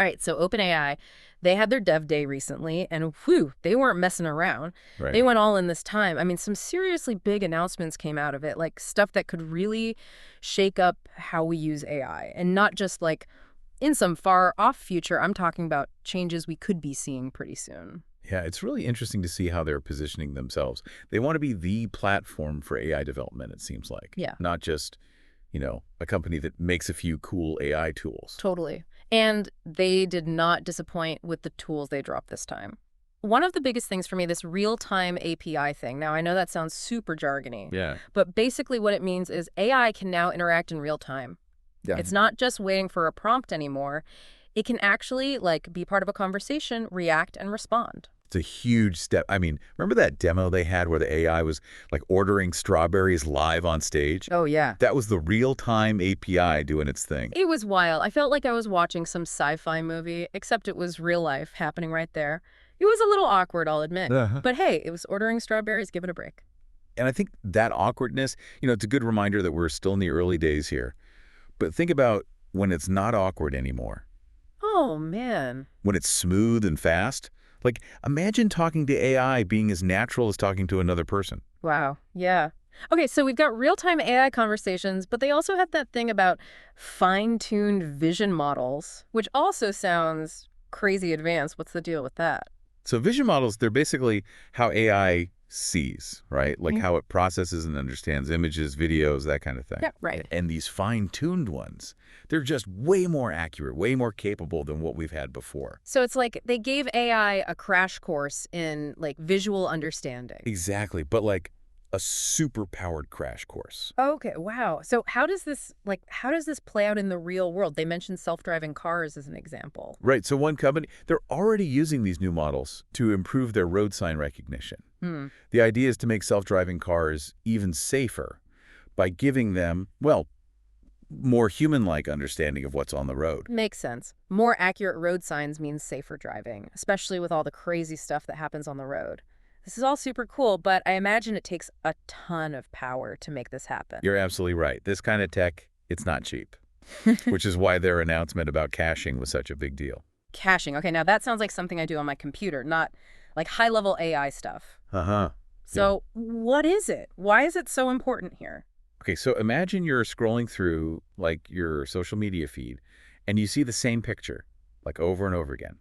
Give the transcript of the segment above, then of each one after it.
All right, so OpenAI, they had their dev day recently, and whew, they weren't messing around. Right. They went all in this time. I mean, some seriously big announcements came out of it, like stuff that could really shake up how we use AI. And not just like in some far off future, I'm talking about changes we could be seeing pretty soon. Yeah, it's really interesting to see how they're positioning themselves. They want to be the platform for AI development, it seems like, Yeah. not just, a company that makes a few cool AI tools. Totally. And they did not disappoint with the tools they dropped this time. One of the biggest things for me, this real-time API thing. Now, I know that sounds super jargony, Yeah. but basically what it means is AI can now interact in real time. Yeah. It's not just waiting for a prompt anymore. It can actually, like, be part of a conversation, react, and respond. It's a huge step. I mean, remember that demo they had where the AI was like ordering strawberries live on stage? Oh, yeah. That was the real-time API doing its thing. It was wild. I felt like I was watching some sci-fi movie, except it was real life happening right there. It was a little awkward, I'll admit. Uh-huh. But hey, it was ordering strawberries. Give it a break. And I think that awkwardness, it's a good reminder that we're still in the early days here. But think about when it's not awkward anymore, Oh, man. when it's smooth and fast. Like, imagine talking to AI being as natural as talking to another person. Wow. Yeah. Okay, so we've got real-time AI conversations, but they also have that thing about fine-tuned vision models, which also sounds crazy advanced. What's the deal with that? So vision models, they're basically how AI sees, right? Like Mhm. how it processes and understands images, videos, that kind of thing. Yeah, right. And these fine-tuned ones, they're just way more accurate, way more capable than what we've had before. So it's like they gave AI a crash course in like visual understanding. Exactly, but like a super-powered crash course. Okay, wow. So how does this play out in the real world? They mentioned self-driving cars as an example. Right, so one company, they're already using these new models to improve their road sign recognition. Hmm. The idea is to make self-driving cars even safer by giving them, well, more human-like understanding of what's on the road. Makes sense. More accurate road signs means safer driving, especially with all the crazy stuff that happens on the road. This is all super cool, but I imagine it takes a ton of power to make this happen. You're absolutely right. This kind of tech, it's not cheap, which is why their announcement about caching was such a big deal. Caching. Okay, now that sounds like something I do on my computer, not like high-level AI stuff. Uh-huh. So what is it? Why is it so important here? Okay, so imagine you're scrolling through like your social media feed and you see the same picture like over and over again.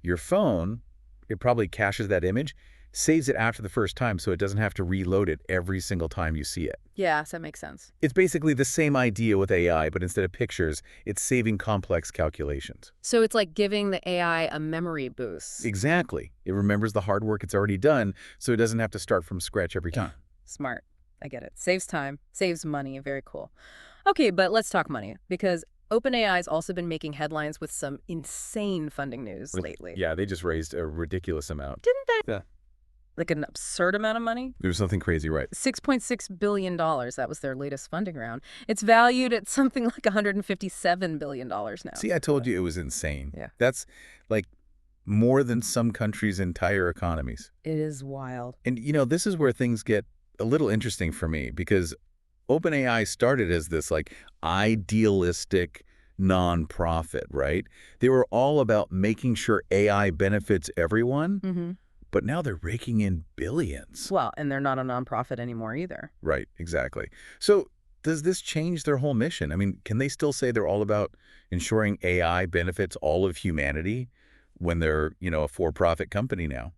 Your phone, it probably caches that image, saves it after the first time so it doesn't have to reload it every single time you see it. Yes, that makes sense. It's basically the same idea with AI, but instead of pictures, it's saving complex calculations. So it's like giving the AI a memory boost. Exactly. It remembers the hard work it's already done, so it doesn't have to start from scratch every time. Smart. I get it. Saves time, saves money. Very cool. Okay, but let's talk money, because OpenAI's also been making headlines with some insane funding news lately. Yeah, they just raised a ridiculous amount. Didn't they? Yeah. Like an absurd amount of money? There was something crazy, right? $6.6 billion. That was their latest funding round. It's valued at something like $157 billion now. See, I told you it was insane. Yeah. That's like more than some countries' entire economies. It is wild. And, this is where things get a little interesting for me because OpenAI started as this like idealistic nonprofit, right? They were all about making sure AI benefits everyone, Mm-hmm. but now they're raking in billions. Well, and they're not a nonprofit anymore either. Right, exactly. So does this change their whole mission? I mean, can they still say they're all about ensuring AI benefits all of humanity when they're, a for-profit company now?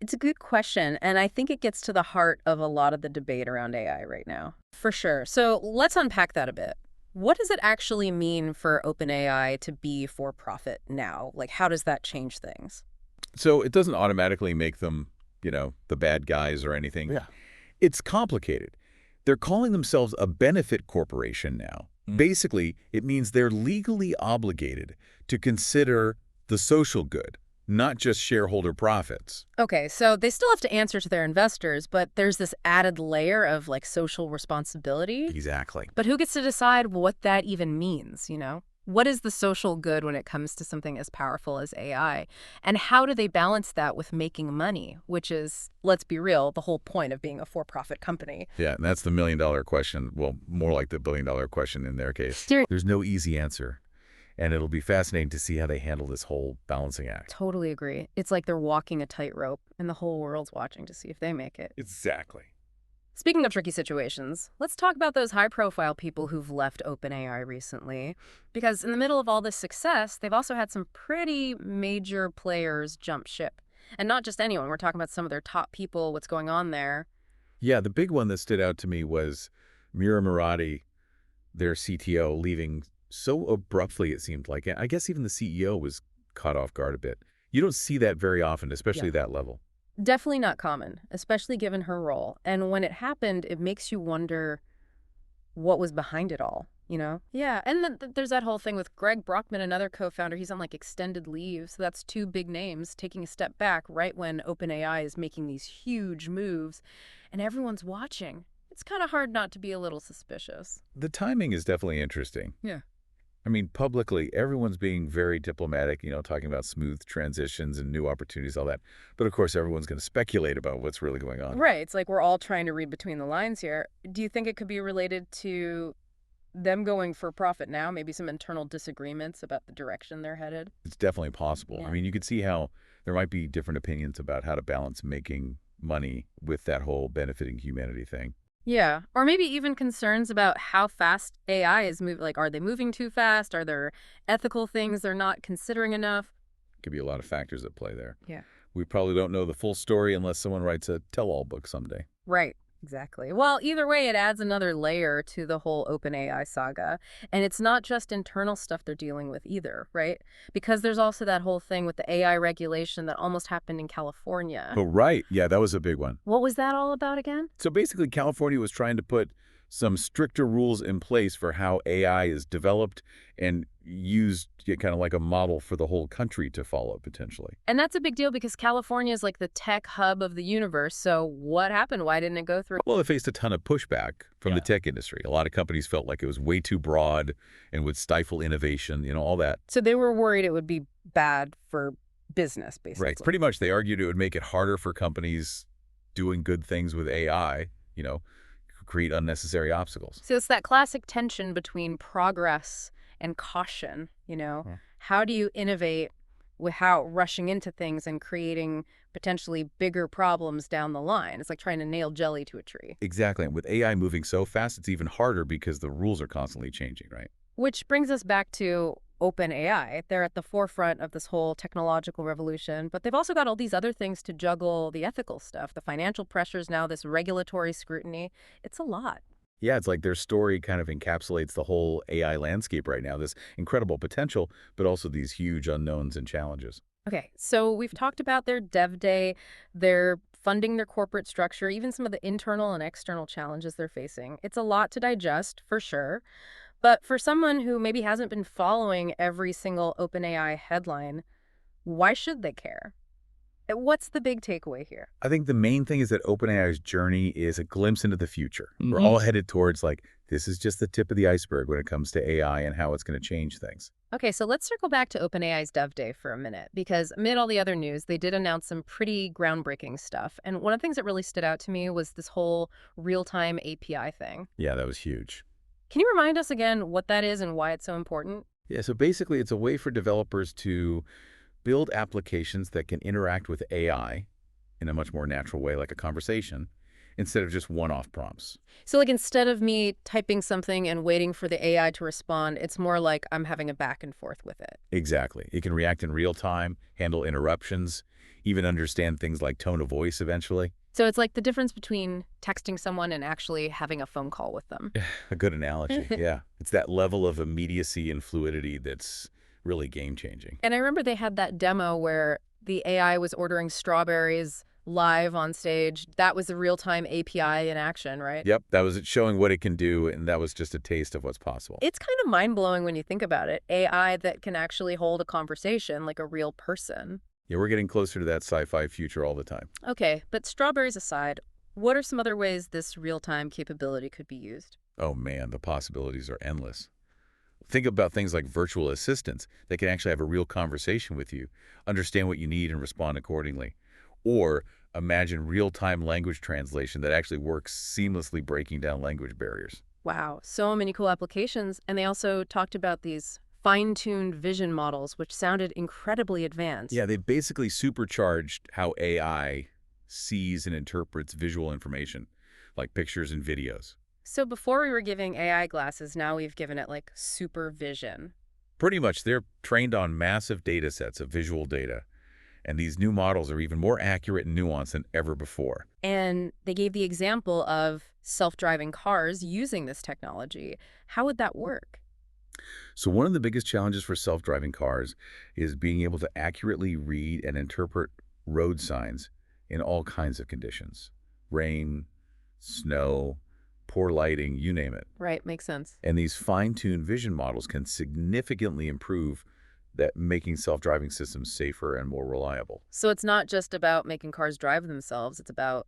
It's a good question, and I think it gets to the heart of a lot of the debate around AI right now. For sure. So let's unpack that a bit. What does it actually mean for OpenAI to be for profit now? Like, how does that change things? So it doesn't automatically make them, the bad guys or anything. Yeah. It's complicated. They're calling themselves a benefit corporation now. Basically, it means they're legally obligated to consider the social good, not just shareholder profits. Okay, so they still have to answer to their investors, but there's this added layer of like social responsibility. Exactly. But who gets to decide what that even means, What is the social good when it comes to something as powerful as AI? And how do they balance that with making money, which is, let's be real, the whole point of being a for-profit company? Yeah, and that's the million-dollar question. Well, more like the billion-dollar question in their case. Sure. There's no easy answer. And it'll be fascinating to see how they handle this whole balancing act. Totally agree. It's like they're walking a tightrope, and the whole world's watching to see if they make it. Exactly. Speaking of tricky situations, let's talk about those high-profile people who've left OpenAI recently. Because in the middle of all this success, they've also had some pretty major players jump ship. And not just anyone. We're talking about some of their top people, what's going on there. Yeah, the big one that stood out to me was Mira Murati, their CTO, leaving so abruptly, it seemed like. I guess even the CEO was caught off guard a bit. You don't see that very often, especially Yeah. that level. Definitely not common, especially given her role. And when it happened, it makes you wonder what was behind it all, you know? Yeah, and then there's that whole thing with Greg Brockman, another co-founder. He's on like extended leave, so that's two big names taking a step back right when OpenAI is making these huge moves, and everyone's watching. It's kind of hard not to be a little suspicious. The timing is definitely interesting. Yeah. I mean, publicly, everyone's being very diplomatic, talking about smooth transitions and new opportunities, all that. But of course, everyone's going to speculate about what's really going on. Right, it's like we're all trying to read between the lines here. Do you think it could be related to them going for profit now, maybe some internal disagreements about the direction they're headed? It's definitely possible. Yeah. I mean, you could see how there might be different opinions about how to balance making money with that whole benefiting humanity thing. Yeah, or maybe even concerns about how fast AI is moving. Like, are they moving too fast? Are there ethical things they're not considering enough? Could be a lot of factors at play there. Yeah. We probably don't know the full story unless someone writes a tell-all book someday. Right, exactly. Well, either way, it adds another layer to the whole OpenAI saga. And it's not just internal stuff they're dealing with either, right? Because there's also that whole thing with the AI regulation that almost happened in California. Oh, right. Yeah, that was a big one. What was that all about again? So basically, California was trying to put some stricter rules in place for how AI is developed and used kind of like a model for the whole country to follow, potentially. And that's a big deal because California is like the tech hub of the universe. So what happened? Why didn't it go through? Well, it faced a ton of pushback from the Yeah. tech industry. A lot of companies felt like it was way too broad and would stifle innovation, all that. So they were worried it would be bad for business, basically. Right. Pretty much, they argued it would make it harder for companies doing good things with AI, create unnecessary obstacles. So it's that classic tension between progress and caution. Yeah. How do you innovate without rushing into things and creating potentially bigger problems down the line? It's like trying to nail jelly to a tree. Exactly. And with AI moving so fast, it's even harder because the rules are constantly changing, right? Which brings us back to OpenAI. They're at the forefront of this whole technological revolution, but they've also got all these other things to juggle, the ethical stuff, the financial pressures now, this regulatory scrutiny. It's a lot. Yeah, it's like their story kind of encapsulates the whole AI landscape right now, this incredible potential, but also these huge unknowns and challenges. Okay, so we've talked about their dev day, their funding, their corporate structure, even some of the internal and external challenges they're facing. It's a lot to digest, for sure. But for someone who maybe hasn't been following every single OpenAI headline, why should they care? What's the big takeaway here? I think the main thing is that OpenAI's journey is a glimpse into the future. We're Mhm. all headed towards this is just the tip of the iceberg when it comes to AI and how it's going to change things. Okay, so let's circle back to OpenAI's Dev Day for a minute, because amid all the other news, they did announce some pretty groundbreaking stuff. And one of the things that really stood out to me was this whole real-time API thing. Yeah, that was huge. Can you remind us again what that is and why it's so important? Yeah, so basically it's a way for developers to build applications that can interact with AI in a much more natural way, like a conversation, instead of just one-off prompts. So like instead of me typing something and waiting for the AI to respond, it's more like I'm having a back and forth with it. Exactly. It can react in real time, handle interruptions, even understand things like tone of voice eventually. So it's like the difference between texting someone and actually having a phone call with them. A good analogy, yeah. It's that level of immediacy and fluidity that's really game-changing. And I remember they had that demo where the AI was ordering strawberries live on stage. That was a real-time API in action, right? Yep, that was it showing what it can do, and that was just a taste of what's possible. It's kind of mind-blowing when you think about it. AI that can actually hold a conversation like a real person. Yeah, we're getting closer to that sci-fi future all the time. Okay, but strawberries aside, what are some other ways this real-time capability could be used? Oh man, the possibilities are endless. Think about things like virtual assistants that can actually have a real conversation with you, understand what you need and respond accordingly. Or imagine real-time language translation that actually works seamlessly, breaking down language barriers. Wow, so many cool applications. And they also talked about these fine-tuned vision models, which sounded incredibly Yeah, advanced. they basically supercharged how AI sees and interprets visual information, like pictures and videos. So before we were giving AI glasses, now we've given it like supervision. Pretty much, they're trained on massive data sets of visual data, and these new models are even more accurate and nuanced than ever before. And they gave the example of self-driving cars using this technology. How would that work? So one of the biggest challenges for self-driving cars is being able to accurately read and interpret road signs in all kinds of conditions. Rain, snow, poor lighting, you name it. Right, makes sense. And these fine-tuned vision models can significantly improve that, making self-driving systems safer and more reliable. So it's not just about making cars drive themselves, it's about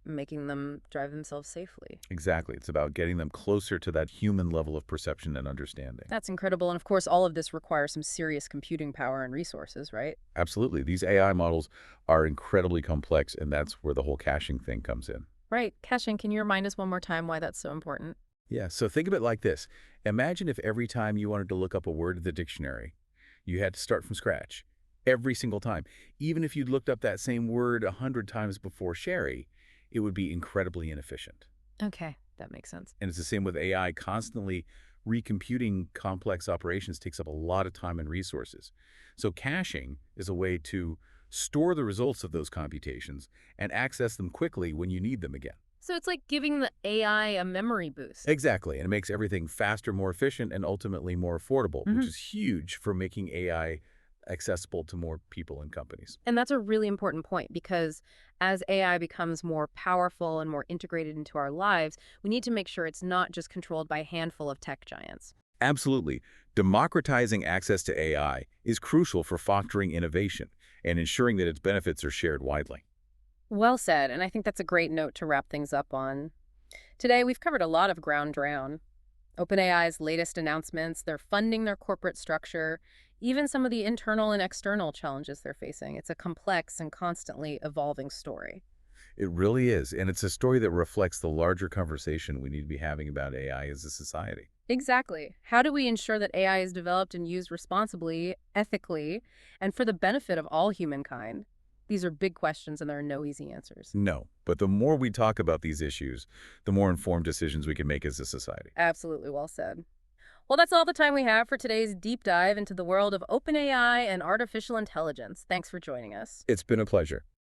making them drive themselves safely. Exactly. It's about getting them closer to that human level of perception and understanding. That's incredible. And of course, all of this requires some serious computing power and resources, right? Absolutely. These AI models are incredibly complex, and that's where the whole caching thing comes in. Right. Caching, can you remind us one more time why that's so important? Yeah, so think of it like this. Imagine if every time you wanted to look up a word in the dictionary, you had to start from scratch. Every single time. Even if you'd looked up that same word 100 times before Sherry, it would be incredibly inefficient. Okay, that makes sense. And it's the same with AI. Constantly recomputing complex operations takes up a lot of time and resources. So caching is a way to store the results of those computations and access them quickly when you need them again. So it's like giving the AI a memory boost. Exactly, and it makes everything faster, more efficient, and ultimately more affordable, which Hmm. is huge for making AI accessible to more people and companies. And that's a really important point because as AI becomes more powerful and more integrated into our lives, we need to make sure it's not just controlled by a handful of tech giants. Absolutely. Democratizing access to AI is crucial for fostering innovation and ensuring that its benefits are shared widely. Well said, and I think that's a great note to wrap things up on. Today, we've covered a lot of ground around OpenAI's latest announcements, their funding, their corporate structure, even some of the internal and external challenges they're facing. It's a complex and constantly evolving story. It really is, and it's a story that reflects the larger conversation we need to be having about AI as a society. Exactly. How do we ensure that AI is developed and used responsibly, ethically, and for the benefit of all humankind? These are big questions, and there are no easy answers. No, but the more we talk about these issues, the more informed decisions we can make as a society. Absolutely well said. Well, that's all the time we have for today's deep dive into the world of OpenAI and artificial intelligence. Thanks for joining us. It's been a pleasure.